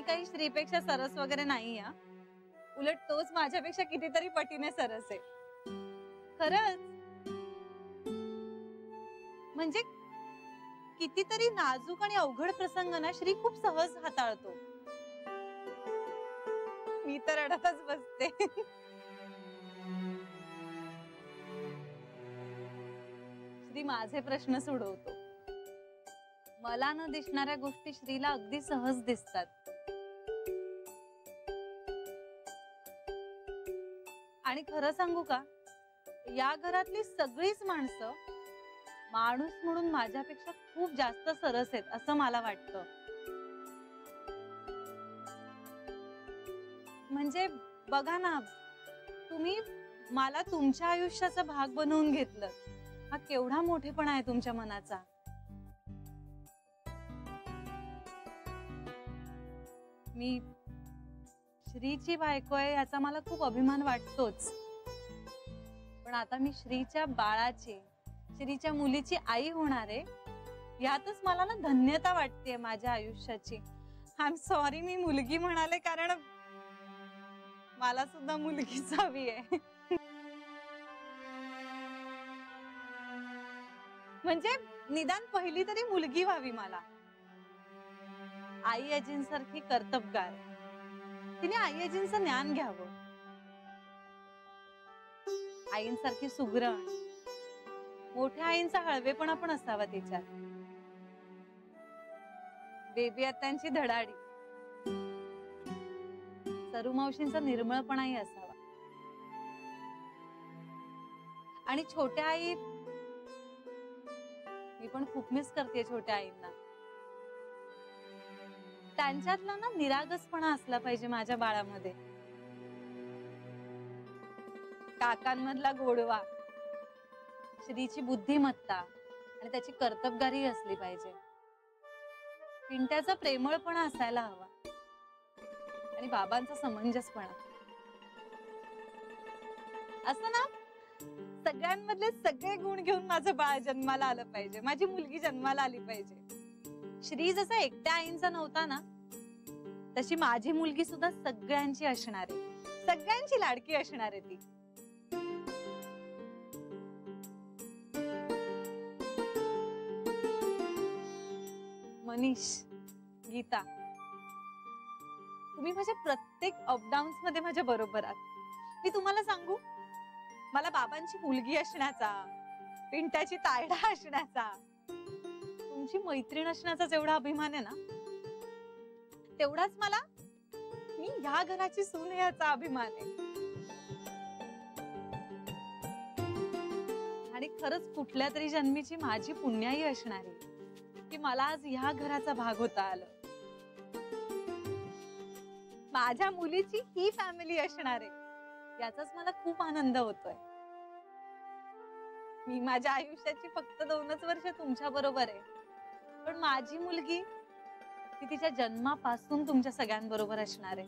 काही श्रीपेक्षा सरस वगैरे नाही हा. उलट तोच माझ्यापेक्षा कितीतरी पटीने सरस आहे. खरंच म्हणजे कितीतरी नाजूक आणि अवघड प्रसंग ना श्री खूप सहज हाताळतो. मी तर रडतच बसते. श्री माझे प्रश्न सोडवतो. मला न दिसणाऱ्या गोष्टी श्रीला अगदी सहज दिसतात. आणि खरं सांगू का, या घरातली सगळीच माणसं माणूस म्हणून माझ्यापेक्षा खूप जास्त सरस आहेत असं मला वाटतं. म्हणजे बघा ना, तुम्ही मला तुमच्या आयुष्याचा भाग बनवून घेतलं. हा केवढा मोठेपणा आहे तुमच्या मनाचा. मी श्रीची बायको आहे याचा मला खूप अभिमान वाटतोच. पण आता मी श्रीच्या बाळाची, श्रीच्या मुलीची आई होणार आहे, यातच मला ना धन्यता वाटते माझ्या आयुष्याची. आय एम सॉरी मी मुलगी म्हणाले, कारण मला सुद्धा मुलगीच हवी आहे. म्हणजे निदान पहिली तरी मुलगी व्हावी मला. आई अजींसारखी कर्तबगार, तिने आई अजींचं ज्ञान घ्यावं. आईंसारखी सुगरण, मोठ्या आईंचा हळवेपणा पण असावा तिच्यात. बेबी आत्यांची धडाडी, सरू मावशींचा निर्मळपणाही असावा. आणि छोट्या आई, मी पण खूप मिस करते छोट्या आईंना. त्यांच्यातला ना निरागसपणा असला पाहिजे माझ्या बाळामध्ये. काकांमधला गोडवा, श्रीची बुद्धिमत्ता आणि त्याची कर्तबगारी असली पाहिजे. पिंट्याचा प्रेमळपणा असायला हवा आणि बाबांचा समंजसपणा. असं ना सगळ्यांमधले सगळे गुण घेऊन माझं बाळ जन्माला आलं पाहिजे, माझी मुलगी जन्माला आली पाहिजे. श्री जसा एकट्या आईंचा नव्हता ना, तशी माझी मुलगी सुद्धा सगळ्यांची असणार आहे, सगळ्यांची लाडकी असणार आहे ती. मनीष, गीता, तुम्ही माझ्या प्रत्येक अपडाऊन्स मध्ये माझ्या बरोबर आहात. मी तुम्हाला सांगू, मला बाबांची मुलगी असण्याचा, पिंट्याची तायडा असण्याचा, तुमची मैत्रीण असण्याचा जेवढा अभिमान आहे ना, तेवढाच मला मी ह्या घराची सून आहे याचा अभिमान आहे. आणि खरंच कुठल्या तरी जन्मीची माझी पुण्याई असणारी की मला आज ह्या घराचा भाग होता आलं. माझ्या मुलीची ही फॅमिली असणार आहे याचाच मला खूप आनंद होतोय. मी माझ्या आयुष्याची फक्त 2च वर्ष तुमच्या बरोबर आहे, पण माझी मुलगी ती तिच्या जन्मापासून तुमच्या सगळ्यांबरोबर असणार आहे.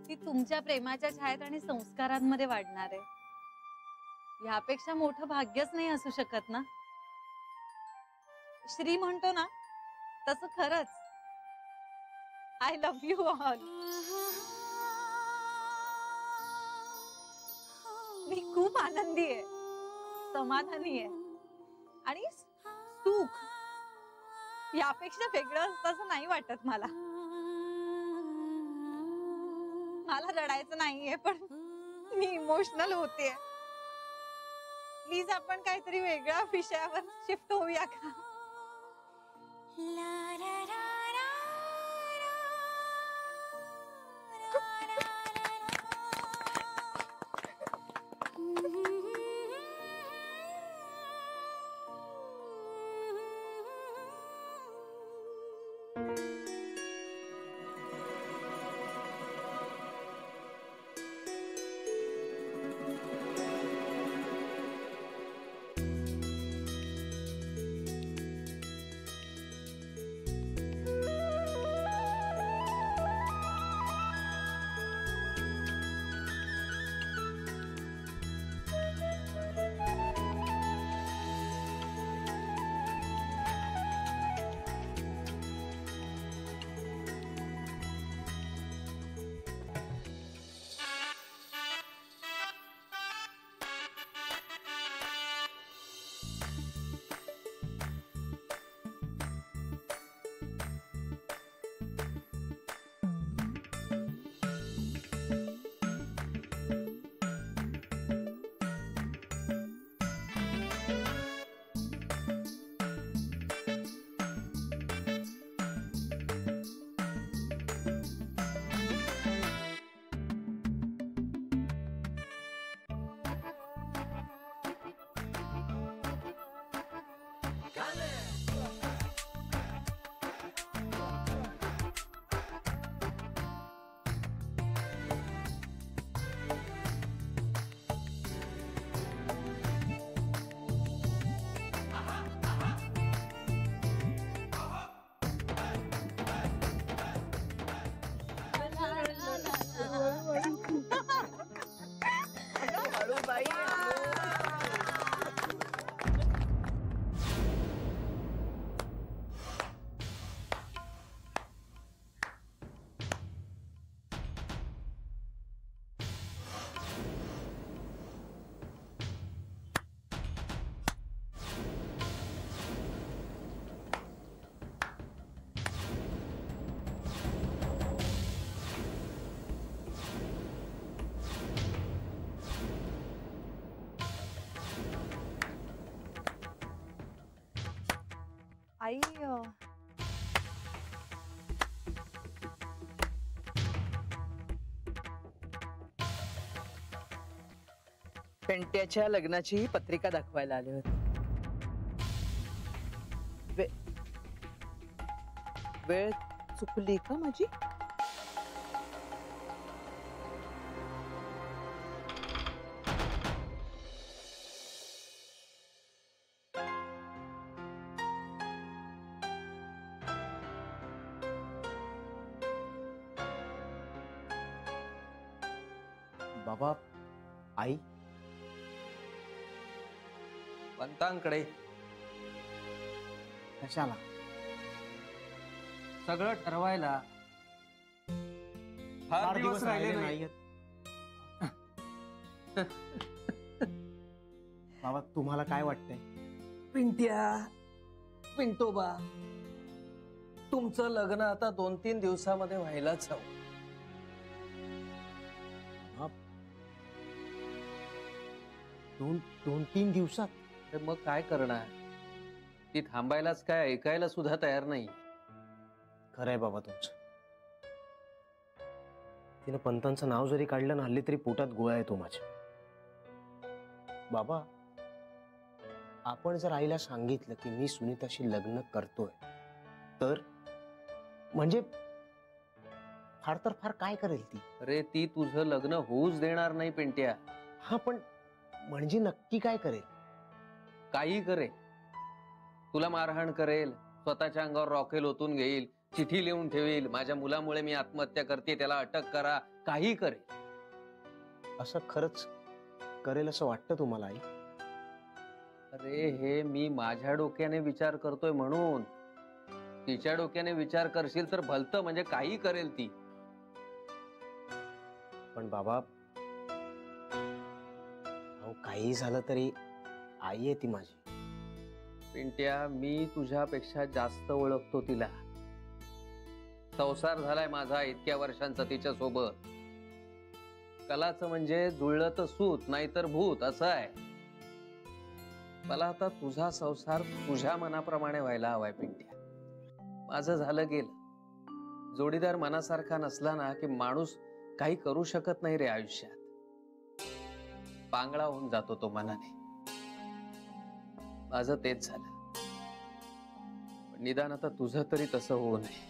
ती तुमच्या प्रेमाच्या छायेत आणि संस्कारांमध्ये वाढणार आहे. यापेक्षा मोठं भाग्यच नाही असू शकत ना. श्री म्हणतो ना तसं खरंच आय लव्ह यू ऑल. मी खूप आनंदी आहे, समाधानी आहे आणि सुख यापेक्षा वेगळं असतं नाही वाटत मला. मला रडायचं नाहीये, पण मी इमोशनल होते. प्लीज आपण काहीतरी वेगळ्या विषयावर शिफ्ट होऊया का? आई पेंट्याच्या लग्नाची पत्रिका दाखवायला आले होते. वेळ चुकली का माझी? बाबा, आई पंतांकडे कशाला? सगळं ठरवायला फार दिवस राहिले नाही. बाबा, तुम्हाला काय वाटतंय? पिंट्या, पिंटोबा, तुमचं लग्न आता 2-3 दिवसामध्ये व्हायलाच हवं. दोन तीन दिवसात? तर मग काय करणार? ती थांबायलाच काय ऐकायला सुद्धा तयार नाही. खरंय बाबा तुमचं. तिनं पंतांचं नाव जरी काढलं ना, हल्ली तरी पोटात गोळा येतो माझ्या. बाबा, आपण जर आईला सांगितलं की मी सुनीताशी लग्न करतोय, तर म्हणजे फार तर फार काय करेल ती? अरे, ती तुझं लग्न होऊच देणार नाही पिंट्या. हा, पण म्हणजे नक्की काय करेल? काही करेल. तुला मारहाण करेल, स्वतःच्या अंगावर रॉकेल ओतून घेईल, चिठी लिहून ठेवील, माझ्या मुलामुळे मी आत्महत्या करते, त्याला अटक करा, काही करेल. असं खरंच करेल असं वाटतं तुम्हाला आई? अरे, हे मी माझ्या डोक्याने विचार करतोय म्हणून. तिच्या डोक्याने विचार करशील तर भलतं म्हणजे काही करेल ती. पण बाबा, अहो काही झालं तरी आई आहे ती माझी. पिंट्या, मी तुझ्यापेक्षा जास्त ओळखतो तिला. संसार झालाय माझा इतक्या वर्षांचा तिच्या सोबत. कलाचं म्हणजे जुळलं तर सूत नाहीतर भूत असं आहे. मला आता तुझा संसार तुझ्या मनाप्रमाणे व्हायला हवाय पिंट्या. माझं झालं गेलं. जोडीदार मनासारखा नसला ना की माणूस काही करू शकत नाही रे आयुष्यात. पांगळा होऊन जातो तो मनाने. माझं तेच झालं. पण निदान आता तुझं तरी तसं होऊ नये.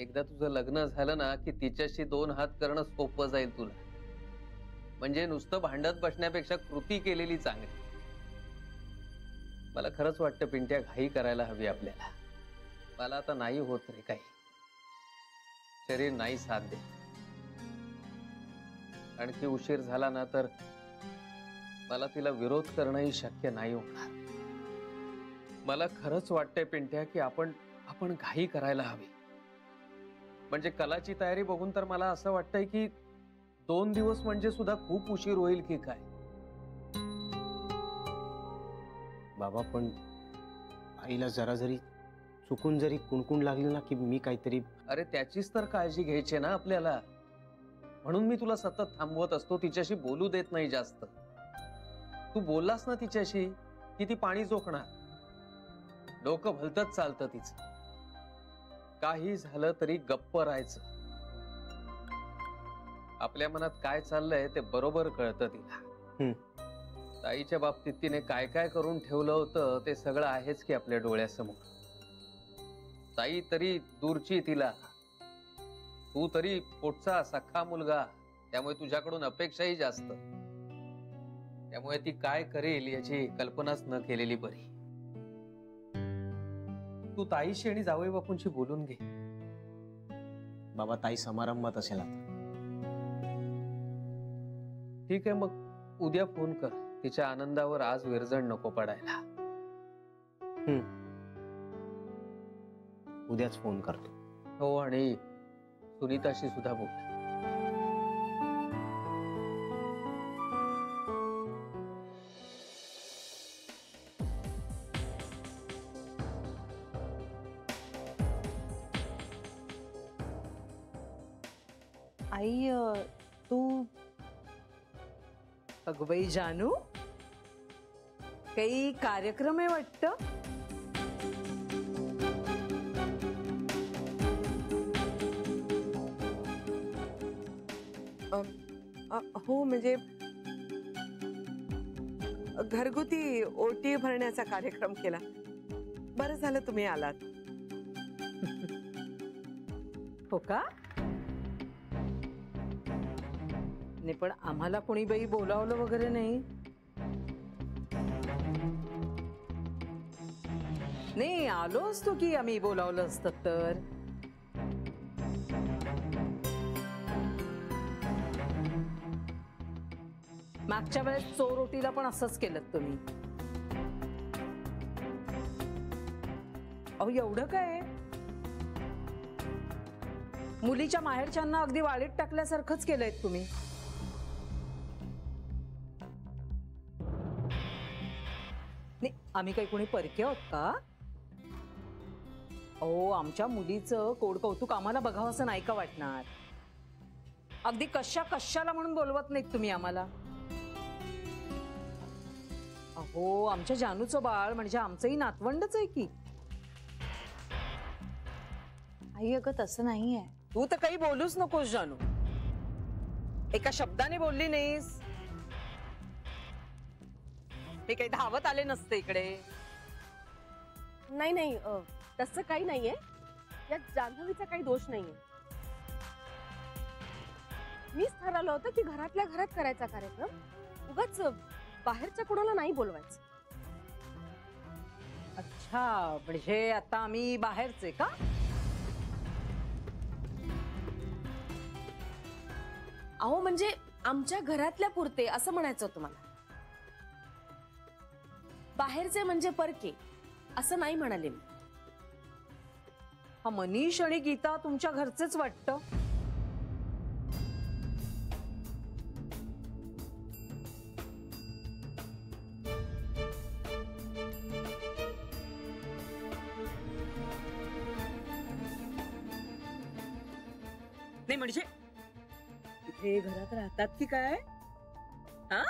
एकदा तुझं लग्न झालं ना की तिच्याशी 2 हात करणं सोपं जाईल तुला. म्हणजे नुसतं भांडत बसण्यापेक्षा कृती केलेली चांगली. मला खरंच वाटतं पिंट्या, घाई करायला हवी आपल्याला. मला आता नाही होत रे काही. शरीर नाही साथ दे. आणखी उशीर झाला ना तर मला तिला विरोध करणंही शक्य नाही होणार. मला खरंच वाटतंय पिंट्या की आपण घाई करायला हवी. म्हणजे कलाची तयारी बघून तर मला असं वाटतंय की 2 दिवस म्हणजे सुद्धा खूप उशीर होईल की काय. बाबा, पण आईला जरा जरी चुकून जरी कुणकुण लागली ना की मी काहीतरी... अरे, त्याचीच तर काळजी घ्यायची ना आपल्याला. म्हणून मी तुला सतत थांबवत असतो, तिच्याशी बोलू देत नाही जास्त. तू बोललास ना तिच्याशी की ती पाणी चोखणार. डोकं भलतच चालतं तिचं. काही झालं तरी गप्प राहायचं. आपल्या मनात काय चाललंय ते बरोबर कळतं तिला. ताईच्या बाबतीत तिने काय काय करून ठेवलं होतं ते सगळं आहेच की आपल्या डोळ्यासमोर. ताई तरी दूरची तिला, तू तरी पोटचा सख्खा मुलगा, त्यामुळे तुझ्याकडून अपेक्षाही जास्त. त्यामुळे ती काय करेल याची कल्पनाच न केलेली बरी. तू ताईशी आणि जावई बापूंशी बोलून घे. बाबा ताई समारंभात असेल आता. ठीक आहे, मग उद्या फोन कर. तिच्या आनंदावर आज विरजण नको पडायला. उद्याच फोन करतो. हो, आणि सुनीताशी सुद्धा बोल. आई तू अगबाई जानू, काही कार्यक्रम आहे वाटतं? हो, म्हणजे घरगुती ओटी भरण्याचा कार्यक्रम केला. बरं झालं तुम्ही आलात. हो का? नाही, पण आम्हाला कोणी बाई बोलावलं वगैरे नाही. नाही, आलो असतो की आम्ही बोलावलं असतं तर. मागच्या वेळेस चोरोटीला पण असंच केलं तुम्ही. अहो, एवढं काय? मुलीच्या माहेरच्यांना अगदी वाळीत टाकल्यासारखंच केलंय तुम्ही. नाही, आम्ही काही कोणी परके आहोत का? अहो, आमच्या मुलीचं कोड कौतुक आम्हाला बघावं असं नाही का वाटणार? अगदी कशाला म्हणून बोलवत नाहीत तुम्ही आम्हाला. अहो, आमच्या जानूचं बाळ म्हणजे आमचंही नातवंडच आहे की. आई अगं तसं नाहीये. तू तर काही बोलूच नकोस जानू. एका शब्दाने बोलली नाहीस. ते काही धावत आले नसते इकडे. नाही नाही, तसं काही नाहीये. यात जान्हवीचा काही दोष नाहीये. मीच ठरवलं होतं की घरातल्या घरात करायचा कार्यक्रम, उगाच बाहेरच्या कोणाला नाही बोलवायचं. अच्छा, म्हणजे आता आम्ही बाहेरचे का? अहो, म्हणजे आमच्या घरातल्या पुरते असं म्हणायचं होतं मला. बाहेरचे म्हणजे परके असं नाही म्हणाले मी. हा, मनीष आणि गीता तुमच्या घरचेच वाटतं. नाही म्हणजे इथे घरात राहतात की काय? हा,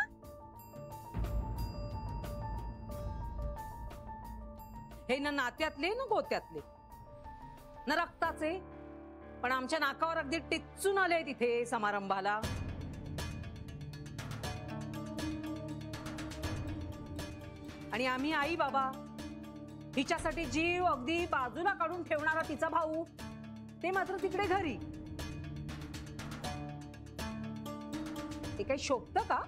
हे ना नात्यातले ना गोत्यातले ना रक्ताचे, पण आमच्या नाकावर अगदी टिच्चून आले तिथे समारंभाला. आणि आम्ही आई बाबा हिच्यासाठी जीव अगदी बाजूला काढून ठेवणारा तिचा भाऊ, ते मात्र तिकडे घरी. ते काही शोभतं का?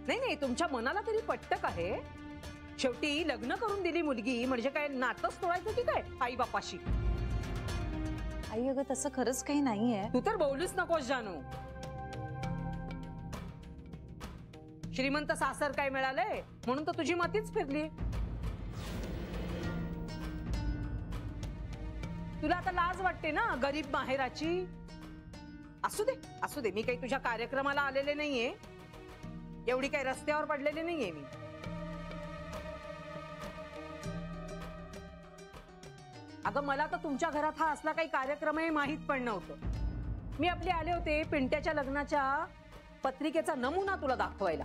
नाही नाही, तुमच्या मनाला तरी पटतं का हे? शेवटी लग्न करून दिली मुलगी म्हणजे काय नातच तोडायचं की काय आई बापाशी? आई अगं तसं खरंच काही नाहीये. तू तर बोलूच नकोस जानू. श्रीमंत सासर काय मिळालंय म्हणून तर तुझी मतीच फिरली. तुला आता लाज वाटते ना गरीब माहेराची? असू दे असू दे, मी काही तुझ्या कार्यक्रमाला आलेले नाहीये. एवढी काही रस्त्यावर पडलेली नाहीये मी. अगं, मला तर तुमच्या घरात हा असला काही कार्यक्रमही माहित पण नव्हतं. मी आपले आले होते पिंट्याच्या लग्नाच्या पत्रिकेचा नमुना तुला दाखवायला.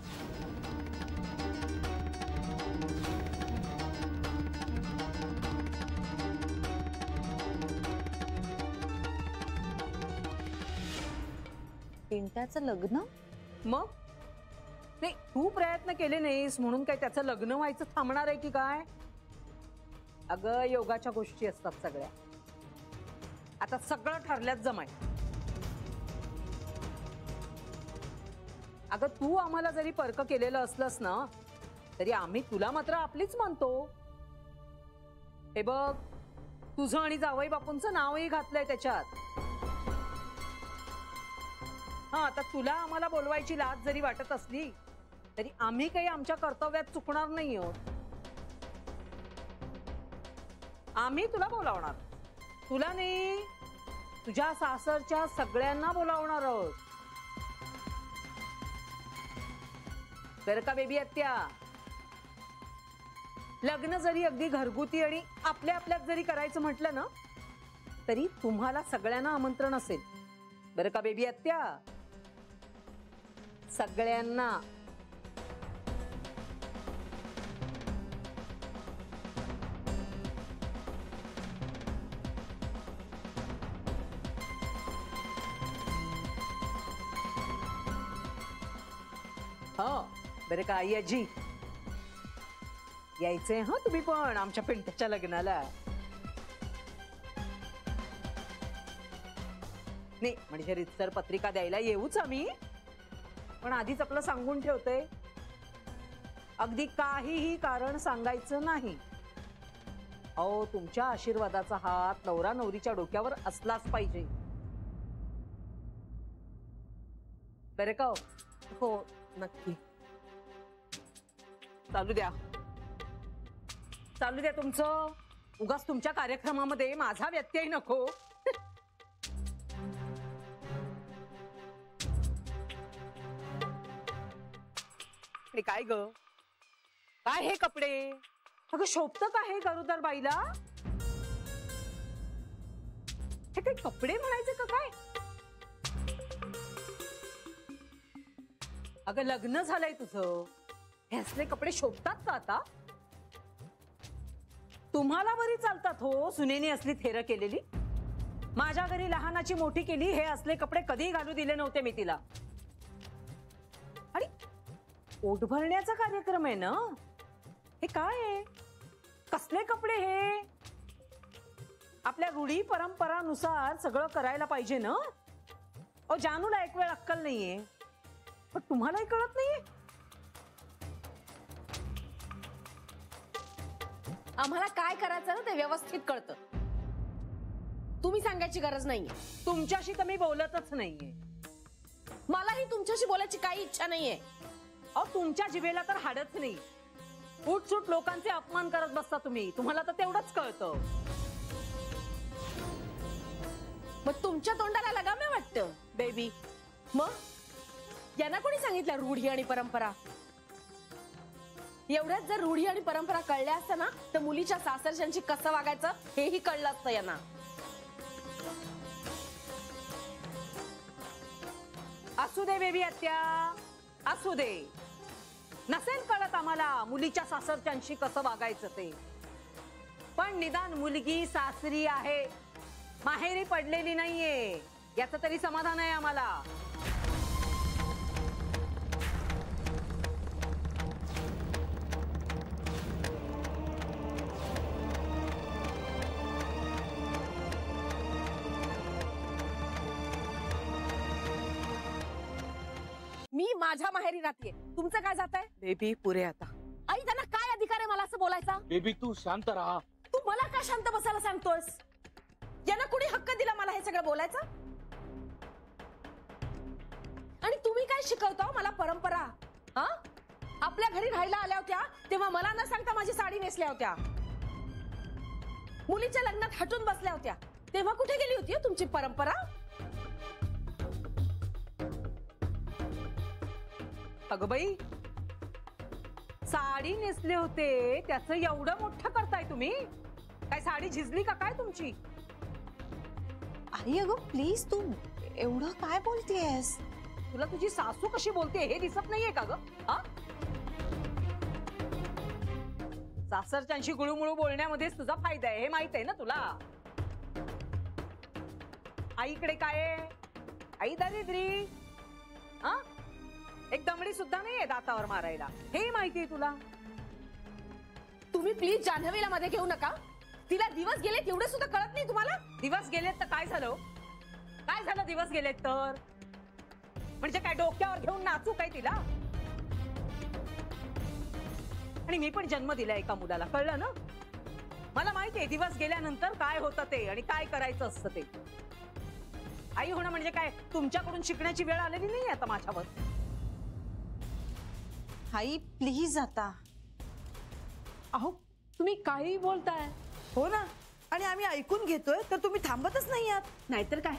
पिंट्याचं लग्न? मग नाही, तू प्रयत्न केले नाहीस म्हणून काय त्याचं लग्न व्हायचं थांबणार आहे की काय? अगं योगाच्या गोष्टी असतात सगळ्या. आता सगळं ठरल्यात जमाय. अगं तू आम्हाला जरी परक केलेलं असलंस ना तरी आम्ही तुला मात्र आपलीच मानतो. हे बघ, तुझं आणि जावई बापूंचं नावही घातलंय त्याच्यात. हा, आता तुला आम्हाला बोलवायची लाज जरी वाटत असली तरी आम्ही काही आमच्या कर्तव्यात चुकणार नाही आहोत. आम्ही तुला बोलावणार, तुला नाही तुझ्या सासरच्या सगळ्यांना बोलावणार आहोत. बरं का बेबी आत्या? लग्न जरी अगदी घरगुती आणि आपल्या आपल्यात जरी करायचं म्हटलं ना तरी तुम्हाला सगळ्यांना आमंत्रण असेल. बरं का बेबी आत्या? सगळ्यांना. हो बरं का आई आजी? यायचंय हा तुम्ही पण आमच्या पिंट्याच्या लग्नाला. नाही म्हणजे रितसर पत्रिका द्यायला येऊच आम्ही, पण आधीच आपलं सांगून ठेवतोय अगदी काहीही कारण सांगायचं नाही. अहो तुमच्या आशीर्वादाचा हात नवरा नवरीच्या डोक्यावर असलाच पाहिजे. बरं का? हो नक्की. चालू द्या, चालू द्या तुमचं. उगाच तुमच्या कार्यक्रमामध्ये माझा व्यत्यय नको. काय ग, काय हे कपडे? अगं शोभत का हे गरोदर बाईला? हे काही कपडे म्हणायचे का काय? अगं लग्न झालंय तुझं, हे असले कपडे शोभतात का आता? तुम्हाला बरी चालतात हो सुनेने असली थेर केलेली. माझ्या घरी लहानाची मोठी केली, हे असले कपडे कधी घालू दिले नव्हते मी तिला. आणि पोट भरण्याचा कार्यक्रम आहे ना, हे काय आहे? कसले कपडे हे? आपल्या रूढी परंपरानुसार सगळं करायला पाहिजे ना. ओ जानूला एक वेळ अक्कल नाहीये, पण तुम्हालाही कळत नाहीये. आम्हाला काय करायचं ना ते व्यवस्थित कळतं. तुम्ही सांगायची गरज नाहीये. तुमच्याशी तर मी बोलतच नाहीये. मलाही तुमच्याशी बोलायची काही इच्छा नाहीये. अहो तुमच्या जिभेला तर हाडच नाही. उठसूट लोकांचे अपमान करत बसता तुम्ही. तुम्हाला तर तेवढंच कळतं. मग तुमच्या तोंडाला लगाम वाटतं बेबी. मग यांना कोणी सांगितलं रूढी आणि परंपरा? एवढ्याच जर रूढी आणि परंपरा कळल्या असत्या ना तर मुलीच्या सासरच्यांशी कसं वागायचं हेही कळलं असतं यांना. असू दे बेबी आत्या, असू दे. नसेल कळत आम्हाला मुलीच्या सासरच्यांशी कसं वागायचं ते, पण निदान मुलगी सासरी आहे, माहेरी पडलेली नाहीये, याचं तरी समाधान आहे आम्हाला. मी माझ्या माहेरी राहते, तुमचं काय जात आहे? बेबी पुरे आता. आई त्यांना काय अधिकार आहे मला असं बोलायचा? बेबी तू शांत राहा. तू मला का शांत बसायला सांगतोयस? यांना कुणी हक्क दिला मला हे सगळं बोलायचा? आणि तुम्ही काय शिकवता मला परंपरा? हा, आपल्या घरी राहायला आल्या होत्या तेव्हा मला न सांगता माझी साडी नेसल्या होत्या. मुलीच्या लग्नात हटून बसल्या होत्या तेव्हा कुठे गेली होती तुमची परंपरा? अगं बाई, साडी नेसले होते त्याचं एवढं मोठं करताय तुम्ही? काय साडी झिजली का काय तुमची? आई अगं प्लीज, तू एवढं काय बोलतेयस? तुला तुझी सासू कशी बोलते हे दिसत नाहीये का ग? हा, सासरच्यांशी गुळूमुळू बोलण्यामध्येच तुझा फायदा आहे हे माहित आहे ना तुला. आईकडे काय आहे? आई दारिद्री. हा, एक दमडी सुद्धा नाहीये दातावर मारायला, हे माहितीये तुला? तुम्ही प्लीज जान्हवीला मध्ये घेऊ नका. तिला दिवस गेले तेवढे सुद्धा कळत नाही तुम्हाला? दिवस गेलेत तर काय झालं? काय झालं दिवस गेलेत तर? म्हणजे काय डोक्यावर घेऊन नाचू काय तिला? आणि मी पण जन्म दिला एका मुलाला, कळलं ना? मला माहितीये दिवस गेल्यानंतर काय होतं ते आणि काय करायचं असतं ते. आई होणं म्हणजे काय तुमच्याकडून शिकण्याची वेळ आलेली नाही आता माझ्यावर. आई प्लीज आता. अहो तुम्ही काही बोलताय. हो ना, आणि आम्ही ऐकून घेतोय तर तुम्ही थांबतच नाही आहात. नाहीतर काय,